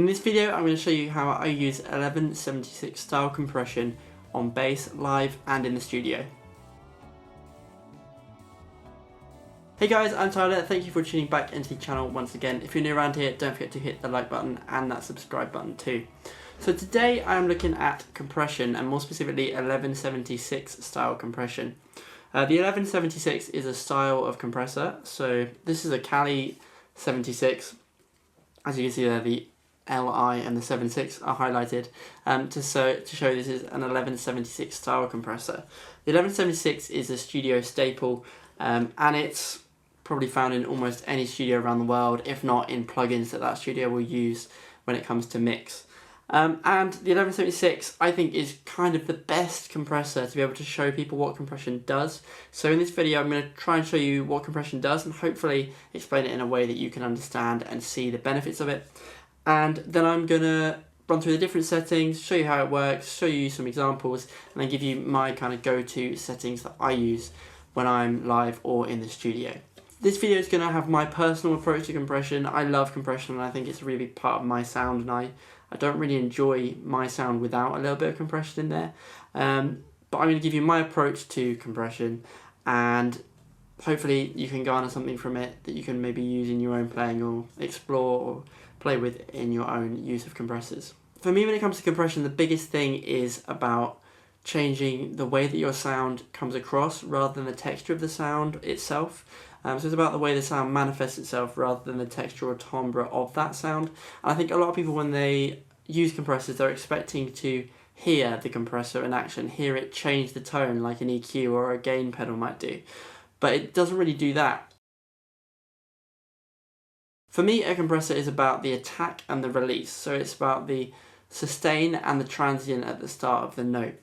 In this video I'm going to show you how I use 1176 style compression on bass, live and in the studio. Hey guys, I'm Tyler, thank you for tuning back into the channel once again. If you're new around here, don't forget to hit the like button and that subscribe button too. So today I'm looking at compression, and more specifically 1176 style compression. The 1176 is a style of compressor, so this is a Cali76. As you can see there, the Li and the 76 are highlighted to show this is an 1176 style compressor. The 1176 is a studio staple, and it's probably found in almost any studio around the world, if not in plugins that studio will use when it comes to mix. And the 1176 I think is kind of the best compressor to be able to show people what compression does. So in this video I'm going to try and show you what compression does and hopefully explain it in a way that you can understand and see the benefits of it. And then I'm going to run through the different settings, show you how it works, show you some examples, and then give you my kind of go-to settings that I use when I'm live or in the studio. This video is going to have my personal approach to compression. I love compression and I think it's a really big part of my sound, and I don't really enjoy my sound without a little bit of compression in there. But I'm going to give you my approach to compression, and hopefully you can garner something from it that you can maybe use in your own playing or explore or play with in your own use of compressors. For me, when it comes to compression, the biggest thing is about changing the way that your sound comes across rather than the texture of the sound itself. So it's about the way the sound manifests itself rather than the texture or timbre of that sound. And I think a lot of people, when they use compressors, they're expecting to hear the compressor in action, hear it change the tone like an EQ or a gain pedal might do. But it doesn't really do that. For me, a compressor is about the attack and the release. So it's about the sustain and the transient at the start of the note.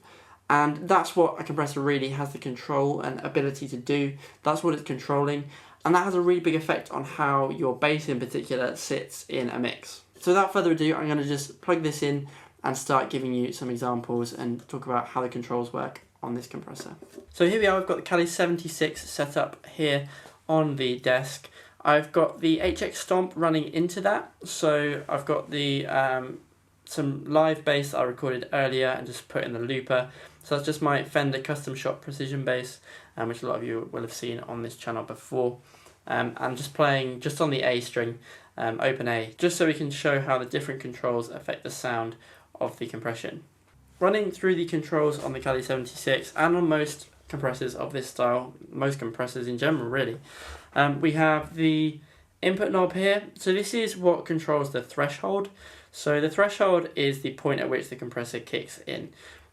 And that's what a compressor really has the control and ability to do. That's what it's controlling. And that has a really big effect on how your bass in particular sits in a mix. So without further ado, I'm going to just plug this in and start giving you some examples and talk about how the controls work on this compressor. So here we are, I've got the Cali76 set up here on the desk. I've got the HX Stomp running into that. So I've got the some live bass that I recorded earlier and just put in the looper. So that's just my Fender custom shop precision bass, which a lot of you will have seen on this channel before. I'm just playing just on the A string, open A, just so we can show how the different controls affect the sound of the compression. Running through the controls on the Cali76 and on most compressors of this style, most compressors in general really, we have the input knob here. So this is what controls the threshold. So the threshold is the point at which the compressor kicks in.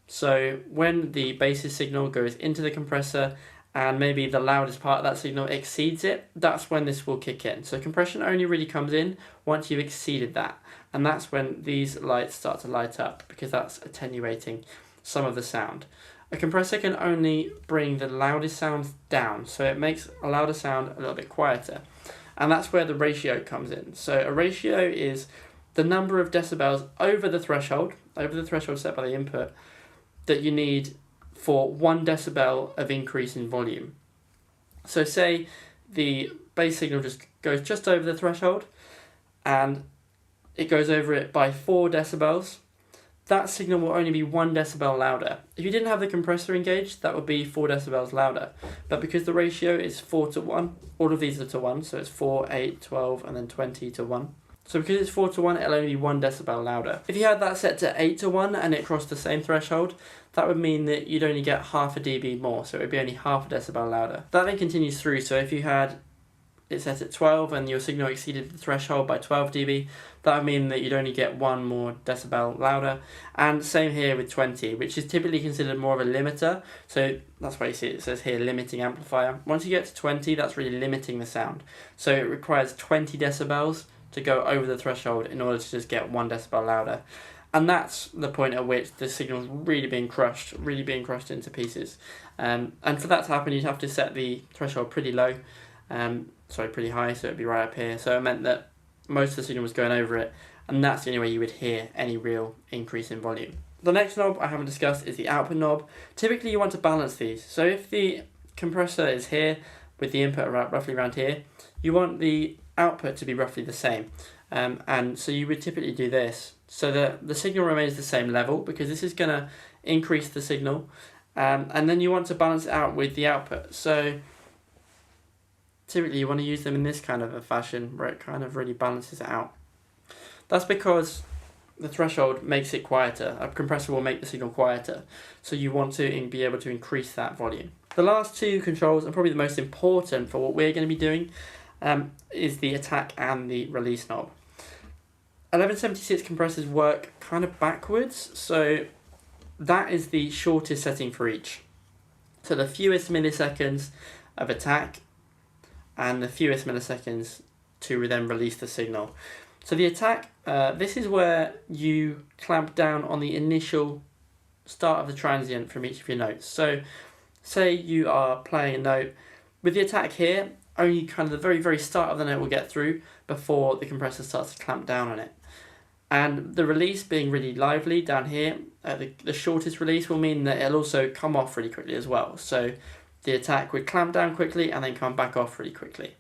So when the bass's signal goes into the compressor and maybe the loudest part of that signal exceeds it, that's when this will kick in. So compression only really comes in once you've exceeded that. And that's when these lights start to light up, because that's attenuating some of the sound. A compressor can only bring the loudest sounds down, so it makes a louder sound a little bit quieter. And that's where the ratio comes in. So a ratio is the number of decibels over the threshold set by the input, that you need for 1 decibel of increase in volume. So say the bass signal goes just over the threshold and it goes over it by 4 decibels, that signal will only be 1 decibel louder. If you didn't have the compressor engaged, that would be 4 decibels louder. But because the ratio is 4 to 1, all of these are to 1, so it's 4, 8, 12, and then 20 to 1. So because it's 4 to 1, it'll only be 1 decibel louder. If you had that set to 8 to 1 and it crossed the same threshold, that would mean that you'd only get half a dB more, so it would be only half a decibel louder. That then continues through, so if you had it set at 12 and your signal exceeded the threshold by 12 dB, that would mean that you'd only get 1 more decibel louder. And same here with 20, which is typically considered more of a limiter. So that's why you see it says here limiting amplifier. Once you get to 20, that's really limiting the sound. So it requires 20 decibels to go over the threshold in order to just get 1 decibel louder. And that's the point at which the signal's really being crushed into pieces. And for that to happen, you'd have to set the threshold pretty low, pretty high, so it'd be right up here. So it meant that most of the signal was going over it, and that's the only way you would hear any real increase in volume. The next knob I haven't discussed is the output knob. Typically you want to balance these. So if the compressor is here with the input roughly around here, you want the output to be roughly the same. And so you would typically do this so that the signal remains the same level, because this is going to increase the signal, and then you want to balance it out with the output. So typically you want to use them in this kind of a fashion where it kind of really balances it out. That's because the threshold makes it quieter. A compressor will make the signal quieter, so you want to be able to increase that volume. The last two controls, and probably the most important for what we're going to be doing, is the attack and the release knob. 1176 compressors work kind of backwards, so that is the shortest setting for each. So the fewest milliseconds of attack and the fewest milliseconds to then release the signal. So the attack, this is where you clamp down on the initial start of the transient from each of your notes. So say you are playing a note. With the attack here, only kind of the very, very start of the note will get through before the compressor starts to clamp down on it. And the release being really lively down here, the shortest release will mean that it'll also come off really quickly as well. So the attack would clamp down quickly and then come back off really quickly.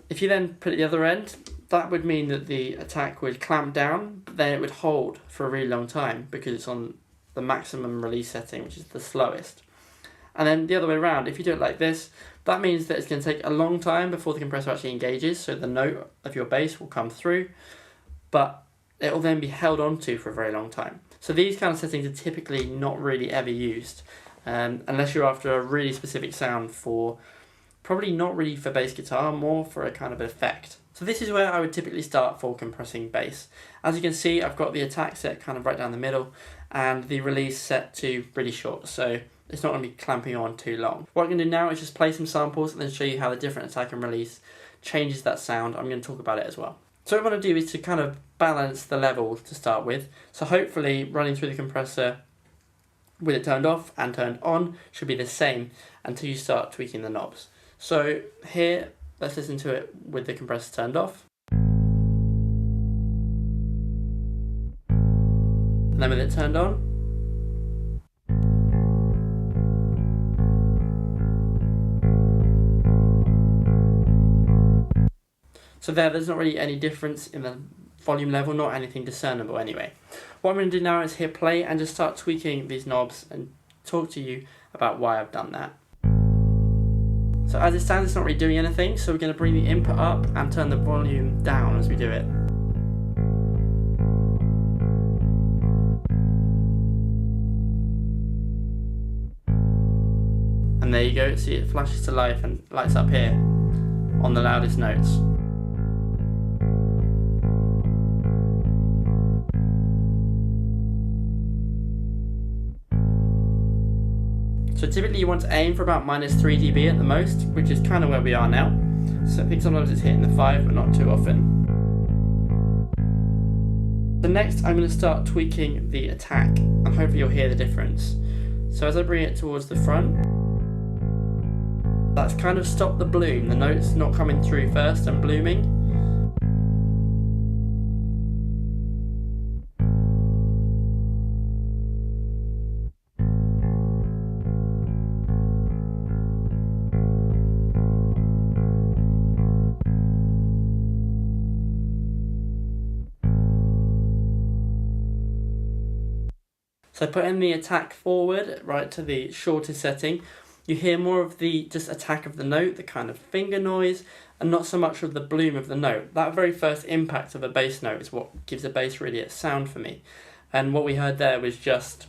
If you then put it at the other end, that would mean that the attack would clamp down, but then it would hold for a really long time because it's on the maximum release setting, which is the slowest. And then the other way around, if you do it like this, that means that it's going to take a long time before the compressor actually engages, so the note of your bass will come through, but it will then be held onto for a very long time. So these kind of settings are typically not really ever used, unless you're after a really specific sound for, probably not really for bass guitar, more for a kind of effect. So this is where I would typically start for compressing bass. As you can see, I've got the attack set kind of right down the middle and the release set to really short, so it's not going to be clamping on too long. What I'm going to do now is just play some samples and then show you how the different attack and release changes that sound. I'm going to talk about it as well. So what I want to do is to kind of balance the level to start with. So hopefully running through the compressor with it turned off and turned on should be the same until you start tweaking the knobs. So here, let's listen to it with the compressor turned off. And then with it turned on. So there's not really any difference in the volume level, not anything discernible anyway. What I'm going to do now is hit play and just start tweaking these knobs and talk to you about why I've done that. So as it stands, it's not really doing anything, so we're going to bring the input up and turn the volume down as we do it. And there you go, see it flashes to life and lights up here on the loudest notes. So typically you want to aim for about -3 dB at the most, which is kind of where we are now. So I think sometimes it's hitting the 5, but not too often. So next I'm going to start tweaking the attack, and hopefully you'll hear the difference. So as I bring it towards the front, that's kind of stopped the bloom, the notes not coming through first and blooming. So putting the attack forward, right to the shortest setting, you hear more of the just attack of the note, the kind of finger noise, and not so much of the bloom of the note. That very first impact of a bass note is what gives a bass really its sound for me. And what we heard there was just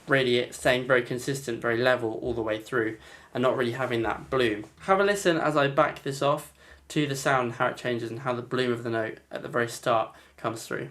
really it staying very consistent, very level all the way through, and not really having that bloom. Have a listen as I back this off to the sound, how it changes and how the bloom of the note at the very start comes through.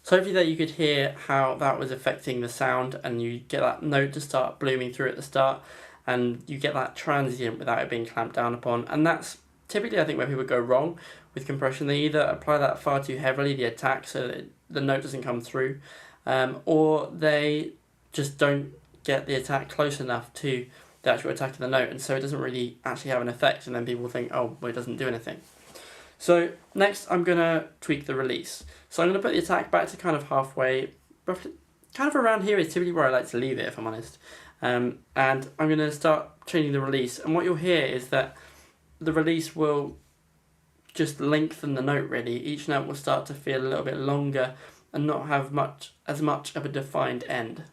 So hopefully there you could hear how that was affecting the sound, and you get that note to start blooming through at the start, and you get that transient without it being clamped down upon. And that's typically, I think, where people go wrong with compression. They either apply that far too heavily, the attack, so that the note doesn't come through, or they just don't get the attack close enough to the actual attack of the note, and so it doesn't really actually have an effect, and then people think, oh, well, it doesn't do anything. So next I'm going to tweak the release. So I'm going to put the attack back to kind of halfway, roughly, kind of around here is typically where I like to leave it, if I'm honest. And I'm going to start changing the release, and what you'll hear is that the release will just lengthen the note really. Each note will start to feel a little bit longer and not have as much of a defined end.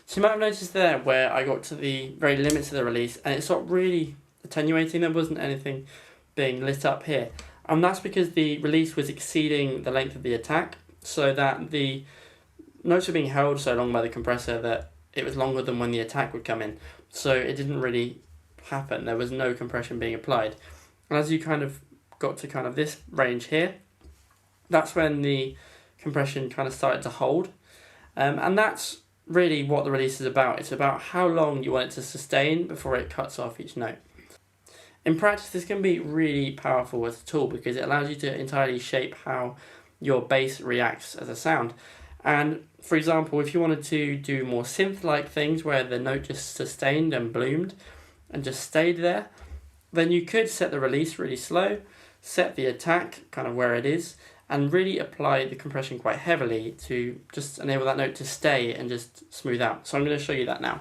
So you might have noticed there where I got to the very limits of the release and it stopped really attenuating. There wasn't anything being lit up here. And that's because the release was exceeding the length of the attack, so that the notes were being held so long by the compressor that it was longer than when the attack would come in. So it didn't really happen. There was no compression being applied. And as you kind of got to kind of this range here, that's when the compression kind of started to hold. And that's really what the release is about. It's about how long you want it to sustain before it cuts off each note. In practice, this can be really powerful as a tool because it allows you to entirely shape how your bass reacts as a sound. And for example, if you wanted to do more synth-like things where the note just sustained and bloomed and just stayed there, then you could set the release really slow, set the attack kind of where it is, and really apply the compression quite heavily to just enable that note to stay and just smooth out. So I'm going to show you that now.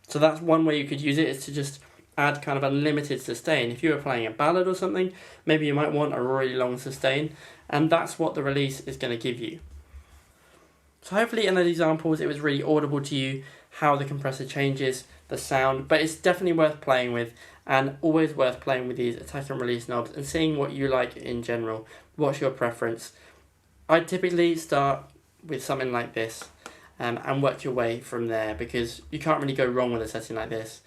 So that's one way you could use it, is to just add kind of unlimited sustain. If you were playing a ballad or something, maybe you might want a really long sustain, and that's what the release is going to give you. So hopefully in those examples it was really audible to you how the compressor changes the sound, but it's definitely worth playing with, and always worth playing with these attack and release knobs and seeing what you like in general. What's your preference? I typically start with something like this. And work your way from there, because you can't really go wrong with a setting like this.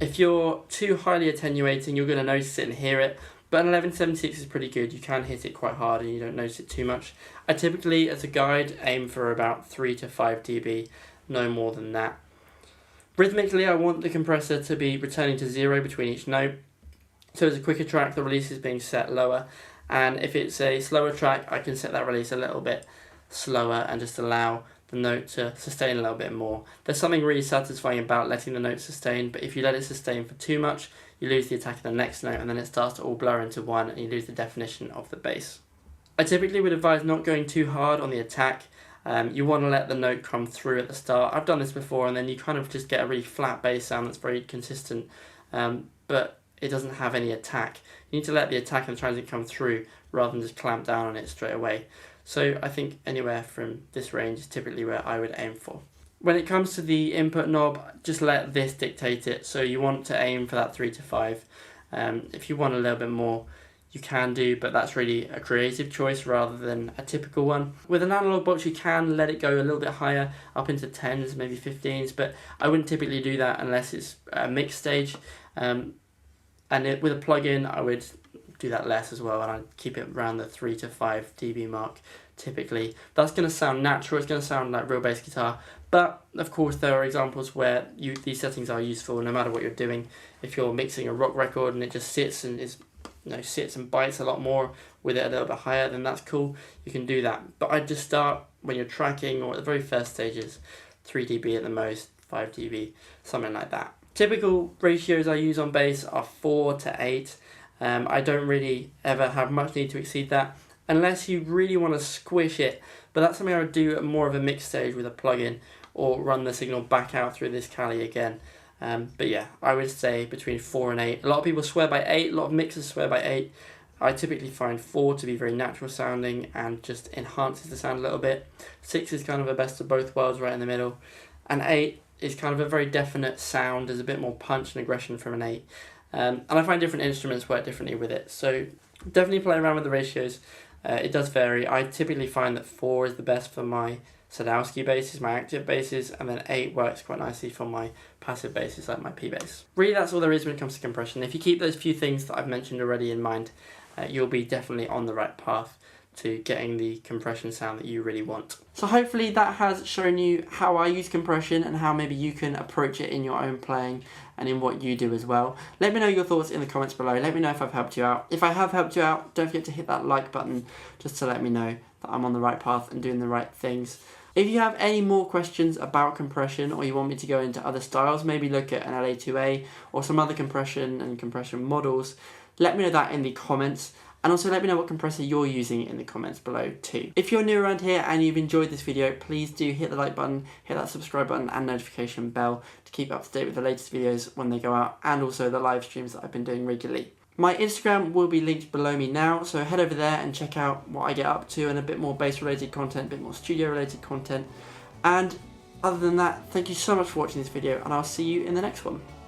If you're too highly attenuating, you're going to notice it and hear it, but an 1176 is pretty good. You can hit it quite hard and you don't notice it too much. I typically, as a guide, aim for about 3 to 5 dB, no more than that. Rhythmically, I want the compressor to be returning to 0 between each note. So as a quicker track, the release is being set lower, and if it's a slower track, I can set that release a little bit slower and just allow the note to sustain a little bit more. There's something really satisfying about letting the note sustain, but if you let it sustain for too much, you lose the attack of the next note, and then it starts to all blur into one and you lose the definition of the bass. I typically would advise not going too hard on the attack. You want to let the note come through at the start. I've done this before, and then you kind of just get a really flat bass sound that's very consistent, but it doesn't have any attack. You need to let the attack and the transient come through rather than just clamp down on it straight away. So I think anywhere from this range is typically where I would aim for. When it comes to the input knob, just let this dictate it. So you want to aim for that 3 to 5. If you want a little bit more, you can do, but that's really a creative choice rather than a typical one. With an analog box, you can let it go a little bit higher, up into 10s, maybe 15s, but I wouldn't typically do that unless it's a mix stage. And with a plugin, I would do that less as well, and I'd keep it around the 3 to 5 dB mark typically. That's going to sound natural, it's going to sound like real bass guitar, but of course there are examples where these settings are useful no matter what you're doing. If you're mixing a rock record and it just sits and sits and bites a lot more with it a little bit higher, then that's cool, you can do that. But I'd just start when you're tracking or at the very first stages, 3 dB at the most, 5 dB, something like that. Typical ratios I use on bass are 4 to 8. I don't really ever have much need to exceed that unless you really want to squish it, but that's something I would do at more of a mix stage with a plugin or run the signal back out through this Cali again. But yeah, I would say between 4 and 8. A lot of people swear by 8, a lot of mixers swear by 8. I typically find 4 to be very natural sounding and just enhances the sound a little bit. 6 is kind of a best of both worlds right in the middle. And 8 is kind of a very definite sound, there's a bit more punch and aggression from an 8. And I find different instruments work differently with it. So definitely play around with the ratios. It does vary. I typically find that 4 is the best for my Sadowski basses, my active basses, and then 8 works quite nicely for my passive basses like my P bass. Really, that's all there is when it comes to compression. If you keep those few things that I've mentioned already in mind, you'll be definitely on the right path to getting the compression sound that you really want. So hopefully that has shown you how I use compression and how maybe you can approach it in your own playing and in what you do as well. Let me know your thoughts in the comments below. Let me know if I've helped you out. If I have helped you out, don't forget to hit that like button just to let me know that I'm on the right path and doing the right things. If you have any more questions about compression or you want me to go into other styles, maybe look at an LA2A or some other compression and compression models, let me know that in the comments. And also let me know what compressor you're using in the comments below too. If you're new around here and you've enjoyed this video, please do hit the like button, hit that subscribe button and notification bell to keep up to date with the latest videos when they go out, and also the live streams that I've been doing regularly. My Instagram will be linked below me now, so head over there and check out what I get up to and a bit more bass related content, a bit more studio related content. And other than that, thank you so much for watching this video and I'll see you in the next one.